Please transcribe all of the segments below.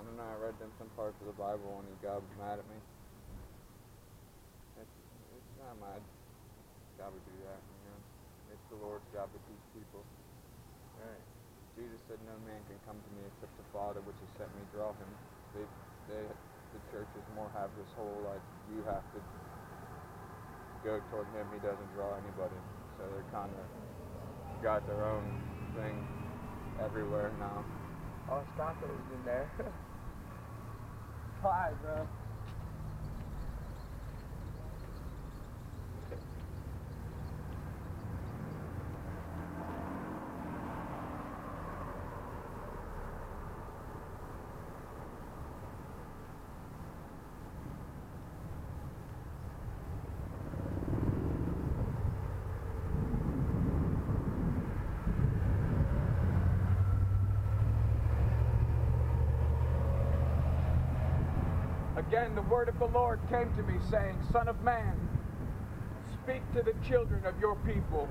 don't know, I read in some parts of the Bible and God was mad at me. It's not my job to do that, you know. It's the Lord's job to teach people. Right. Jesus said, no man can come to me except the Father which has sent me draw him. The churches more have this whole, like, you have to go toward him, he doesn't draw anybody. So they're kind of got their own thing everywhere now. Oh, Scott was in there. Hi, bro. Again, the word of the Lord came to me, saying, Son of man, speak to the children of your people,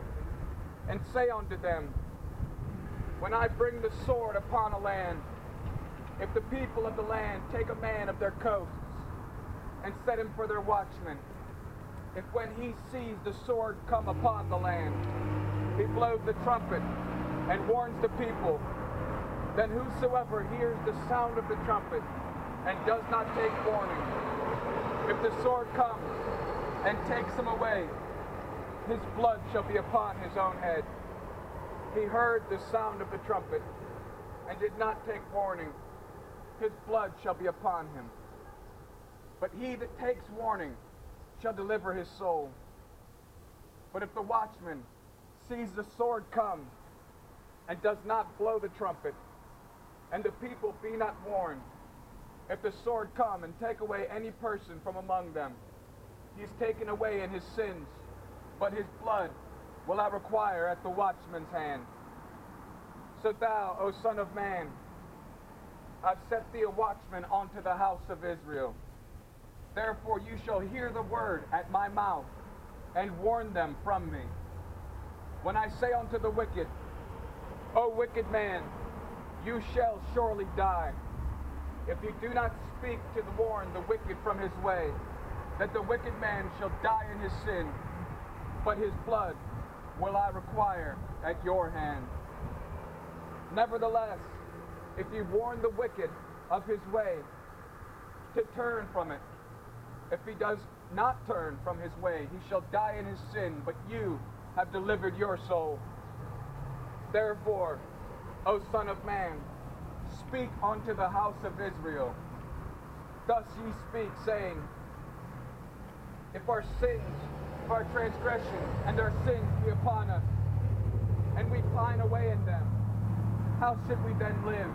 and say unto them, when I bring the sword upon a land, if the people of the land take a man of their coasts, and set him for their watchman, if when he sees the sword come upon the land, he blows the trumpet, and warns the people, then whosoever hears the sound of the trumpet, and does not take warning, if the sword comes and takes him away, his blood shall be upon his own head. He heard the sound of the trumpet and did not take warning, his blood shall be upon him. But he that takes warning shall deliver his soul. But if the watchman sees the sword come and does not blow the trumpet, and the people be not warned, if the sword come and take away any person from among them, he is taken away in his sins, but his blood will I require at the watchman's hand. So thou, O son of man, I've set thee a watchman unto the house of Israel. Therefore you shall hear the word at my mouth, and warn them from me. When I say unto the wicked, O wicked man, you shall surely die, if you do not speak to warn the wicked from his way, that the wicked man shall die in his sin, but his blood will I require at your hand. Nevertheless, if you warn the wicked of his way, to turn from it, if he does not turn from his way, he shall die in his sin, but you have delivered your soul. Therefore, O Son of Man, speak unto the house of Israel. Thus ye speak, saying, if our sins, if our transgressions and our sins be upon us, and we pine away in them, how should we then live?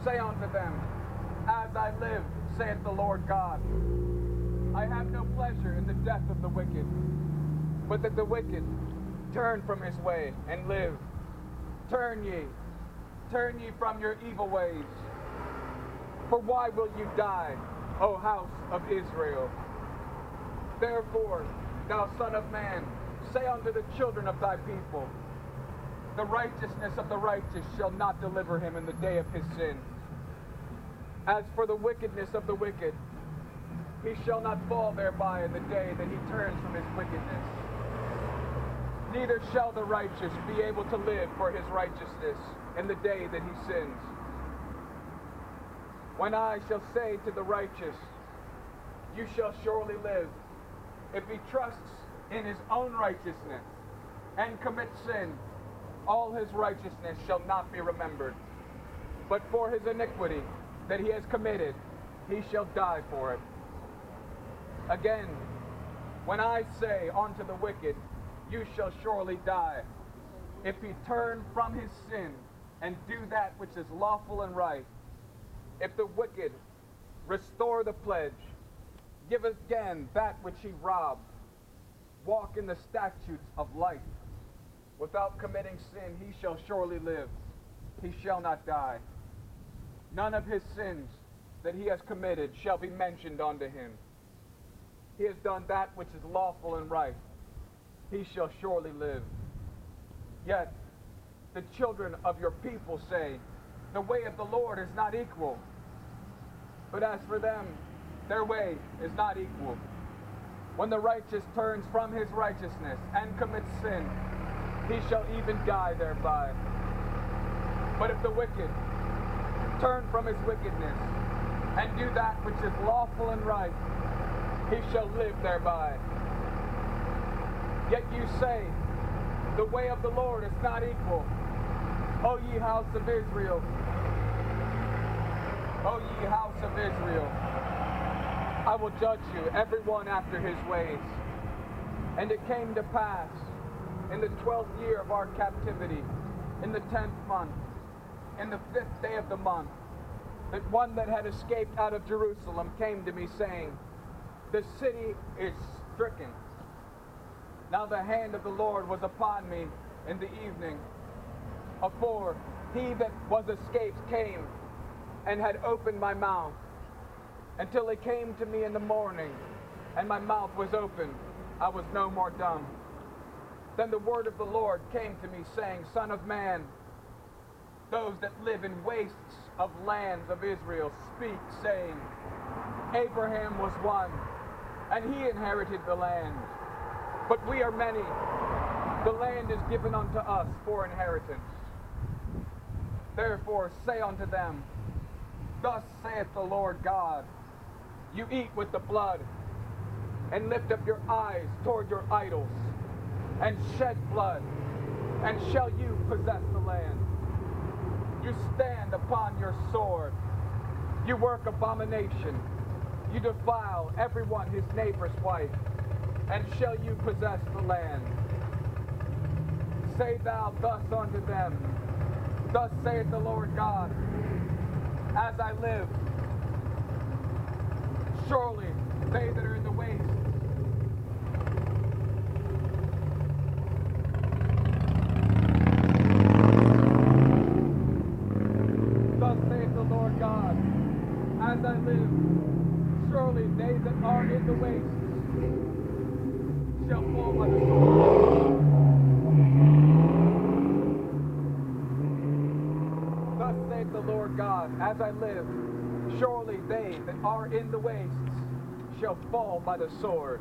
Say unto them, as I live, saith the Lord God, I have no pleasure in the death of the wicked, but that the wicked turn from his way and live. Turn ye from your evil ways. For why will you die, O house of Israel? Therefore, thou son of man, say unto the children of thy people, the righteousness of the righteous shall not deliver him in the day of his sin. As for the wickedness of the wicked, he shall not fall thereby in the day that he turns from his wickedness. Neither shall the righteous be able to live for his righteousness in the day that he sins. When I shall say to the righteous, you shall surely live, if he trusts in his own righteousness and commits sin, all his righteousness shall not be remembered. But for his iniquity that he has committed, he shall die for it. Again, when I say unto the wicked, you shall surely die, if he turn from his sin and do that which is lawful and right, if the wicked restore the pledge, give again that which he robbed, walk in the statutes of life, without committing sin, he shall surely live, he shall not die. None of his sins that he has committed shall be mentioned unto him. He has done that which is lawful and right, he shall surely live. Yet the children of your people say, the way of the Lord is not equal. But as for them, their way is not equal. When the righteous turns from his righteousness and commits sin, he shall even die thereby. But if the wicked turn from his wickedness and do that which is lawful and right, he shall live thereby. Yet you say, the way of the Lord is not equal. O ye house of Israel, O ye house of Israel, I will judge you, every one after his ways. And it came to pass, in the 12th year of our captivity, in the 10th month, in the 5th day of the month, that one that had escaped out of Jerusalem came to me, saying, the city is stricken. Now the hand of the Lord was upon me in the evening, afore he that was escaped came and had opened my mouth, until he came to me in the morning, and my mouth was open, I was no more dumb. Then the word of the Lord came to me, saying, Son of man, those that live in wastes of lands of Israel speak, saying, Abraham was one, and he inherited the land. But we are many. The land is given unto us for inheritance. Therefore say unto them, Thus saith the Lord God, you eat with the blood, and lift up your eyes toward your idols, and shed blood, and shall you possess the land? You stand upon your sword. You work abomination. You defile everyone his neighbor's wife, and shall you possess the land? Say thou thus unto them, Thus saith the Lord God, as I live, surely they that are in the waste Thus saith the Lord God, as I live, surely they that are in the waste shall fall by the sword. Thus saith the Lord God, as I live, surely they that are in the wastes shall fall by the sword.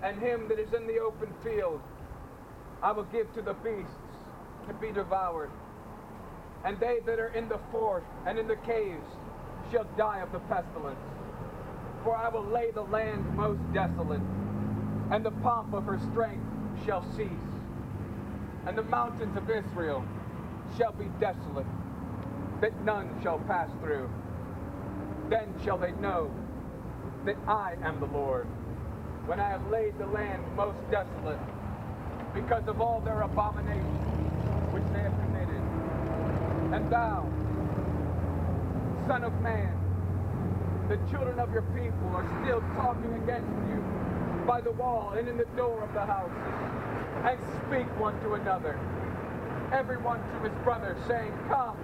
And him that is in the open field I will give to the beasts to be devoured. And they that are in the fort and in the caves shall die of the pestilence. For I will lay the land most desolate, and the pomp of her strength shall cease. And the mountains of Israel shall be desolate, that none shall pass through. Then shall they know that I am the Lord, when I have laid the land most desolate, because of all their abominations which they have committed. And thou, Son of man, the children of your people are still talking against you by the wall and in the door of the houses, and speak one to another, every one to his brother, saying, Come,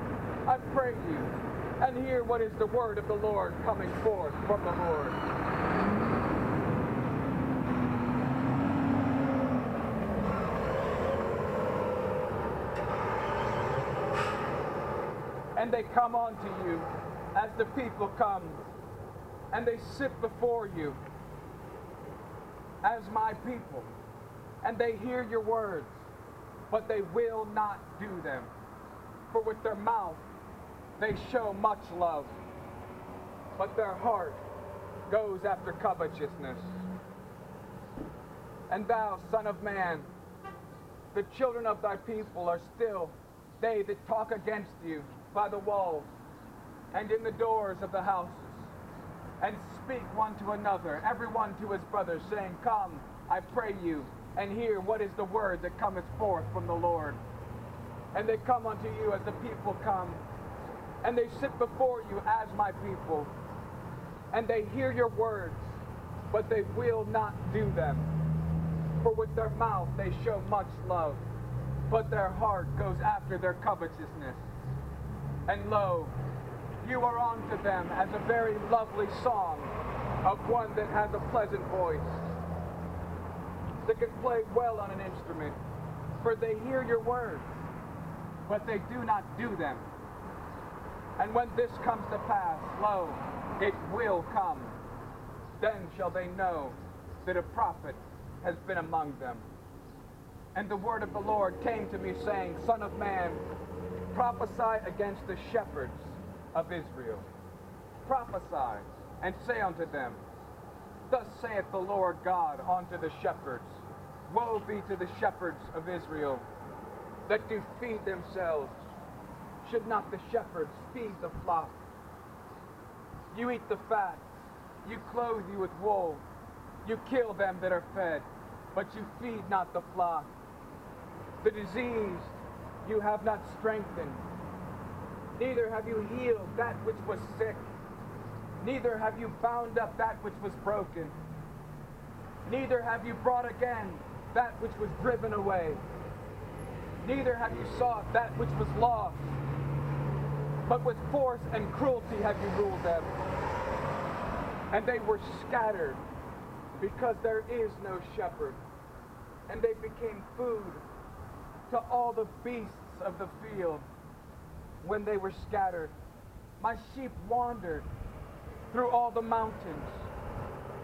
I pray you, and hear what is the word of the Lord coming forth from the Lord. And they come unto you as the people come, and they sit before you as my people, and they hear your words, but they will not do them. For with their mouth they show much love, but their heart goes after covetousness. And thou, Son of man, the children of thy people are still they that talk against you by the walls and in the doors of the houses, and speak one to another, every one to his brother, saying, Come, I pray you, and hear what is the word that cometh forth from the Lord. And they come unto you as the people come, and they sit before you as my people, and they hear your words, but they will not do them. For with their mouth they show much love, but their heart goes after their covetousness. And lo, you are unto them as a very lovely song of one that has a pleasant voice, that can play well on an instrument. For they hear your words, but they do not do them. And when this comes to pass, lo, it will come. Then shall they know that a prophet has been among them. And the word of the Lord came to me, saying, Son of man, prophesy against the shepherds of Israel. Prophesy, and say unto them, Thus saith the Lord God unto the shepherds, Woe be to the shepherds of Israel, that do feed themselves. Should not the shepherds feed the flock? You eat the fat, you clothe you with wool, you kill them that are fed, but you feed not the flock. The diseased you have not strengthened, neither have you healed that which was sick, neither have you bound up that which was broken, neither have you brought again that which was driven away, neither have you sought that which was lost, but with force and cruelty have you ruled them. And they were scattered, because there is no shepherd, and they became food to all the beasts of the field. When they were scattered, my sheep wandered through all the mountains,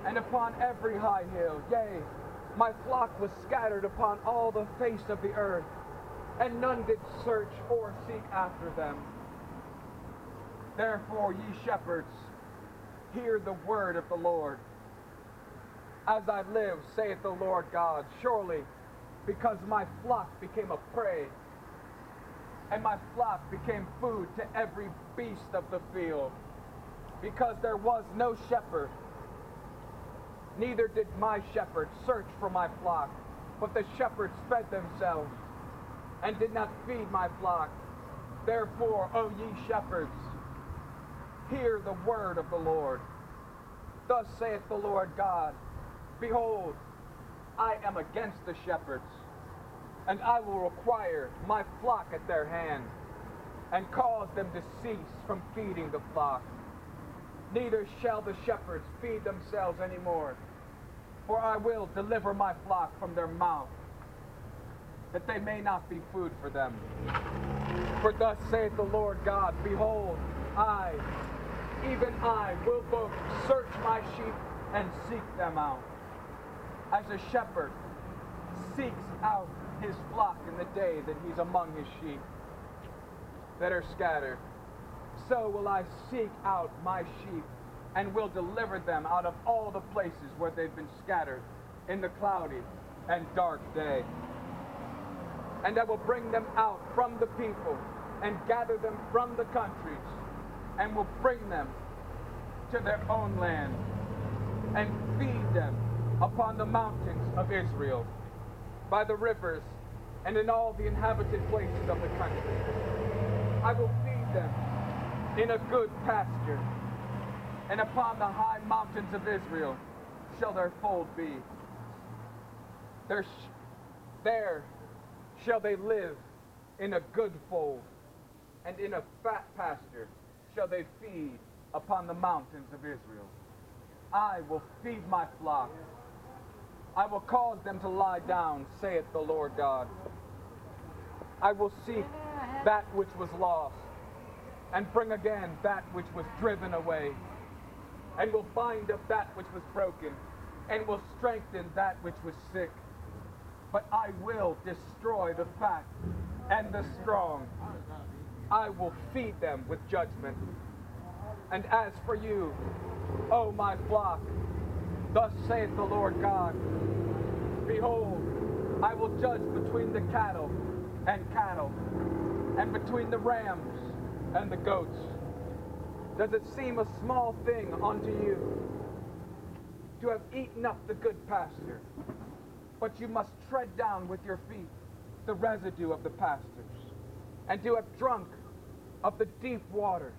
and upon every high hill. Yea, my flock was scattered upon all the face of the earth, and none did search or seek after them. Therefore, ye shepherds, hear the word of the Lord. As I live, saith the Lord God, surely because my flock became a prey, and my flock became food to every beast of the field, because there was no shepherd, neither did my shepherds search for my flock, but the shepherds fed themselves, and did not feed my flock. Therefore, O ye shepherds, hear the word of the Lord. Thus saith the Lord God, Behold, I am against the shepherds, and I will require my flock at their hand, and cause them to cease from feeding the flock. Neither shall the shepherds feed themselves any more, for I will deliver my flock from their mouth, that they may not be food for them. For thus saith the Lord God, Behold, I, even I, will both search my sheep and seek them out, as a shepherd seeks out his flock in the day that he's among his sheep that are scattered. So will I seek out my sheep, and will deliver them out of all the places where they've been scattered in the cloudy and dark day. And I will bring them out from the people, and gather them from the countries, and will bring them to their own land, and feed them upon the mountains of Israel, by the rivers, and in all the inhabited places of the country. I will feed them in a good pasture, and upon the high mountains of Israel shall their fold be. There shall they live in a good fold, and in a fat pasture shall they feed upon the mountains of Israel. I will feed my flock. I will cause them to lie down, saith the Lord God. I will seek that which was lost, and bring again that which was driven away, and will bind up that which was broken, and will strengthen that which was sick. But I will destroy the fat and the strong. I will feed them with judgment. And as for you, O my flock, thus saith the Lord God, Behold, I will judge between the cattle, and between the rams and the goats. Does it seem a small thing unto you to have eaten up the good pasture? But you must tread down with your feet the residue of the pastures, and to have drunk of the deep waters.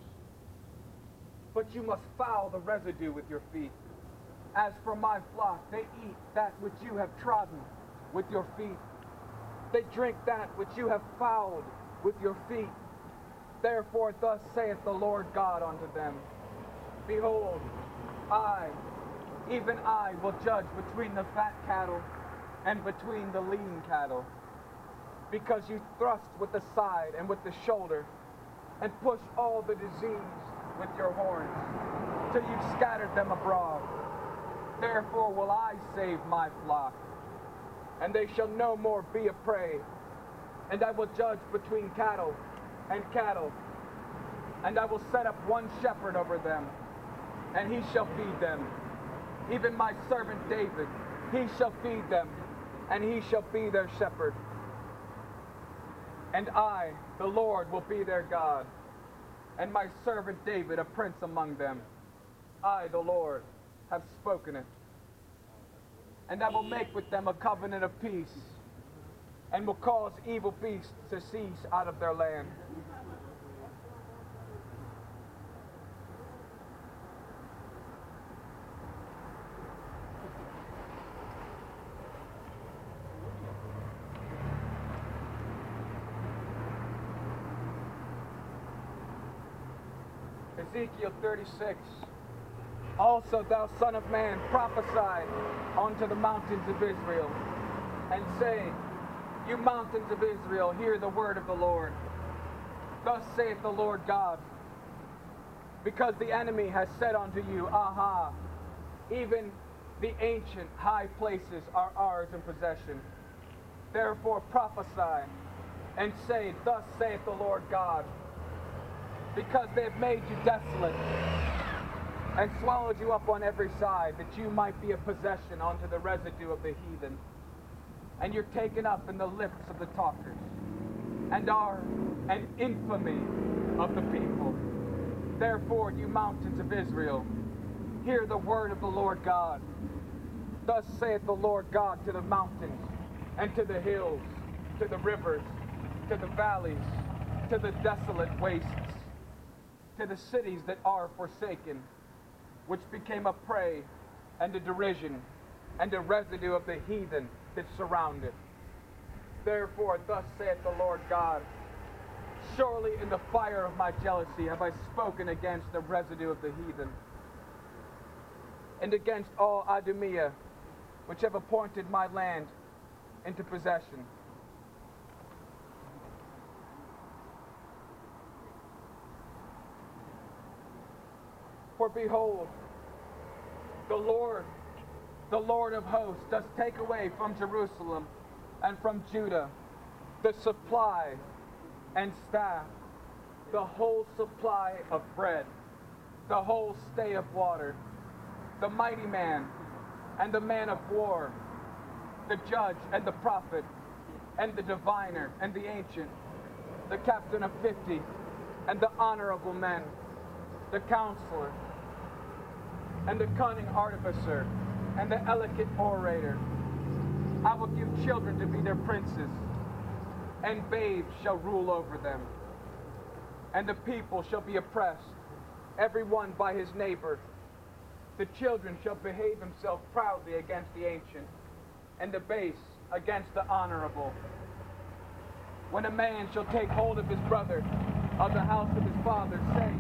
But you must foul the residue with your feet. As for my flock, they eat that which you have trodden with your feet. They drink that which you have fouled with your feet. Therefore thus saith the Lord God unto them, Behold, I, even I, will judge between the fat cattle and between the lean cattle, because you thrust with the side and with the shoulder, and push all the disease with your horns, till you've scattered them abroad. Therefore will I save my flock, and they shall no more be a prey. And I will judge between cattle and cattle, and I will set up one shepherd over them, and he shall feed them. Even my servant David, he shall feed them, and he shall be their shepherd. And I, the Lord, will be their God, and my servant David a prince among them. I, the Lord, have spoken it. And I will make with them a covenant of peace, and will cause evil beasts to cease out of their land. Ezekiel 36. Also, thou son of man, prophesy unto the mountains of Israel, and say, you mountains of Israel, hear the word of the Lord. Thus saith the Lord God, because the enemy has said unto you, aha, even the ancient high places are ours in possession. Therefore prophesy, and say, thus saith the Lord God, because they have made you desolate, and swallowed you up on every side, that you might be a possession unto the residue of the heathen. And you're taken up in the lips of the talkers, and are an infamy of the people. Therefore, you mountains of Israel, hear the word of the Lord God. Thus saith the Lord God to the mountains, and to the hills, to the rivers, to the valleys, to the desolate wastes, to the cities that are forsaken, which became a prey and a derision and a residue of the heathen that surround it. Therefore, thus saith the Lord God, surely in the fire of my jealousy have I spoken against the residue of the heathen, and against all Idumea, which have appointed my land into possession. For behold, the Lord of hosts, does take away from Jerusalem and from Judah the supply and staff, the whole supply of bread, the whole stay of water, the mighty man and the man of war, the judge and the prophet, and the diviner and the ancient, the captain of 50, and the honorable men, the counselor, and the cunning artificer, and the eloquent orator. I will give children to be their princes, and babes shall rule over them. And the people shall be oppressed, every one by his neighbor. The children shall behave themselves proudly against the ancient, and the base against the honorable. When a man shall take hold of his brother of the house of his father, saying,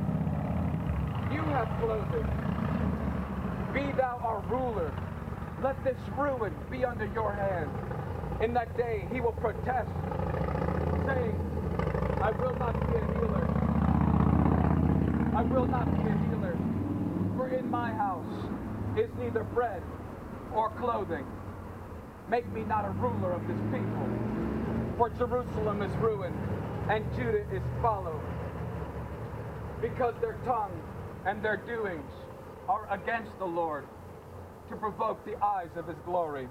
you have clothing, be thou our ruler, let this ruin be under your hand. In that day he will protest, saying, I will not be a healer. I will not be a healer, for in my house is neither bread or clothing. Make me not a ruler of this people, for Jerusalem is ruined, and Judah is followed, because their tongue and their doings are against the Lord, to provoke the eyes of his glory,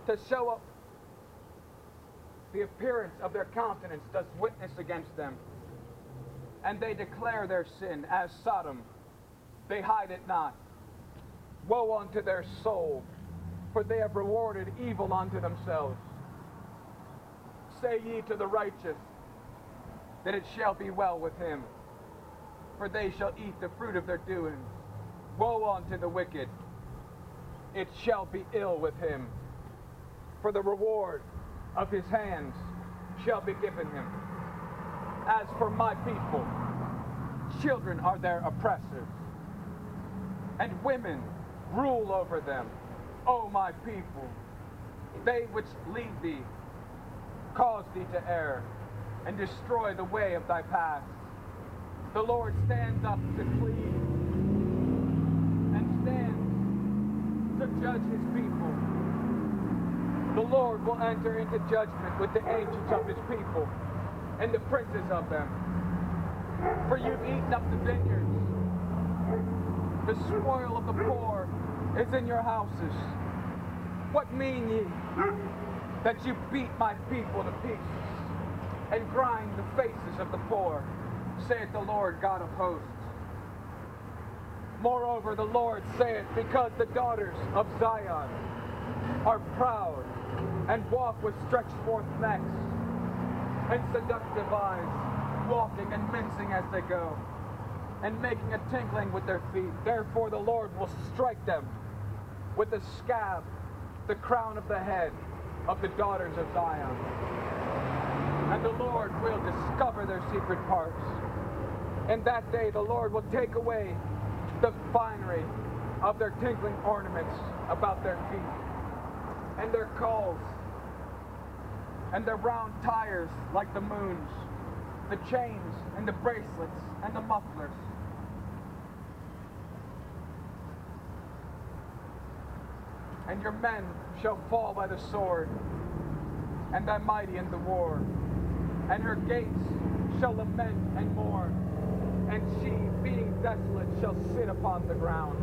to show up the appearance of their countenance does witness against them, and they declare their sin as Sodom, they hide it not. Woe unto their soul, for they have rewarded evil unto themselves. Say ye to the righteous, that it shall be well with him, for they shall eat the fruit of their doings. Woe unto the wicked, it shall be ill with him, for the reward of his hands shall be given him. As for my people, children are their oppressors, and women rule over them. O my people, they which lead thee cause thee to err, and destroy the way of thy paths. the Lord stands up to plead and stands to judge his people. The Lord will enter into judgment with the ancients of his people and the princes of them. For you've eaten up the vineyards. The spoil of the poor is in your houses. What mean ye? That you beat my people to pieces and grind the faces of the poor, saith the Lord God of hosts. Moreover, the Lord saith, because the daughters of Zion are proud and walk with stretched forth necks and seductive eyes, walking and mincing as they go, and making a tinkling with their feet. Therefore the Lord will strike them with the scab, the crown of the head of the daughters of Zion. And the Lord will discover their secret parts. In that day the Lord will take away the finery of their tinkling ornaments about their feet, and their culls, and their round tires like the moons, the chains and the bracelets and the mufflers. And your men shall fall by the sword, and thy mighty in the war. And her gates shall lament and mourn, and she, being desolate, shall sit upon the ground.